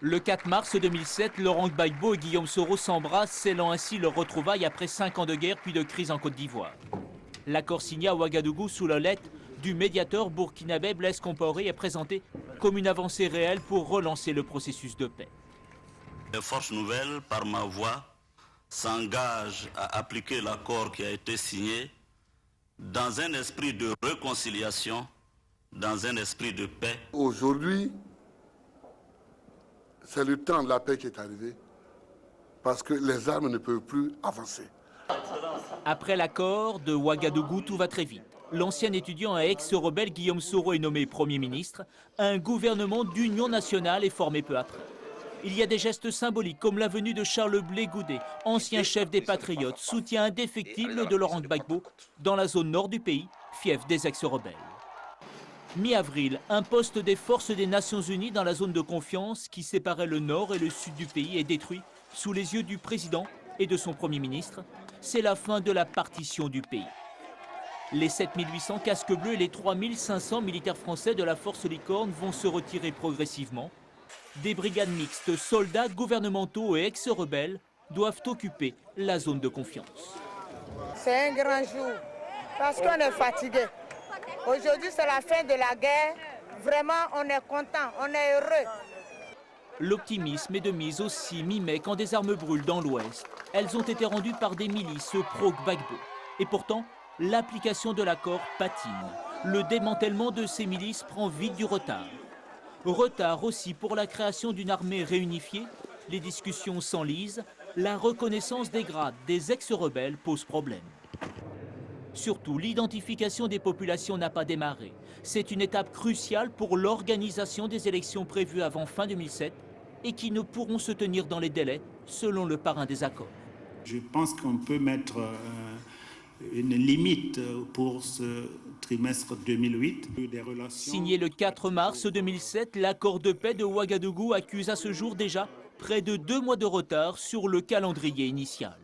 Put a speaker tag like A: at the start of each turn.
A: Le 4 mars 2007, Laurent Gbagbo et Guillaume Soro s'embrassent, scellant ainsi leur retrouvaille après 5 ans de guerre puis de crise en Côte d'Ivoire. L'accord signé à Ouagadougou sous la lettre du médiateur burkinabé Blaise Compaoré est présenté comme une avancée réelle pour relancer le processus de paix.
B: Les forces nouvelles, par ma voix, s'engagent à appliquer l'accord qui a été signé dans un esprit de réconciliation, dans un esprit de paix.
C: Aujourd'hui, c'est le temps de la paix qui est arrivé, parce que les armes ne peuvent plus avancer.
A: Après l'accord de Ouagadougou, tout va très vite. L'ancien étudiant et ex-rebelle Guillaume Soro est nommé Premier ministre. Un gouvernement d'union nationale est formé peu après. Il y a des gestes symboliques comme la venue de Charles Blé Goudé, ancien chef des Patriotes, soutien indéfectible de Laurent Gbagbo dans la zone nord du pays, fief des ex-rebelles. Mi-avril, un poste des forces des Nations Unies dans la zone de confiance qui séparait le nord et le sud du pays est détruit sous les yeux du président et de son Premier ministre. C'est la fin de la partition du pays. Les 7800 casques bleus et les 3500 militaires français de la force Licorne vont se retirer progressivement. Des brigades mixtes, soldats gouvernementaux et ex-rebelles doivent occuper la zone de confiance.
D: C'est un grand jour parce qu'on est fatigué. Aujourd'hui, c'est la fin de la guerre. Vraiment, on est content, on est heureux.
A: L'optimisme est de mise aussi mi-mai quand des armes brûlent dans l'Ouest. Elles ont été rendues par des milices pro-Gbagbo. Et pourtant, l'application de l'accord patine. Le démantèlement de ces milices prend vite du retard. Retard aussi pour la création d'une armée réunifiée. Les discussions s'enlisent. La reconnaissance des grades des ex-rebelles pose problème. Surtout, l'identification des populations n'a pas démarré. C'est une étape cruciale pour l'organisation des élections prévues avant fin 2007 et qui ne pourront se tenir dans les délais selon le parrain des accords.
E: Je pense qu'on peut mettre une limite pour ce trimestre 2008.
A: Signé le 4 mars 2007, l'accord de paix de Ouagadougou accuse à ce jour déjà près de 2 mois de retard sur le calendrier initial.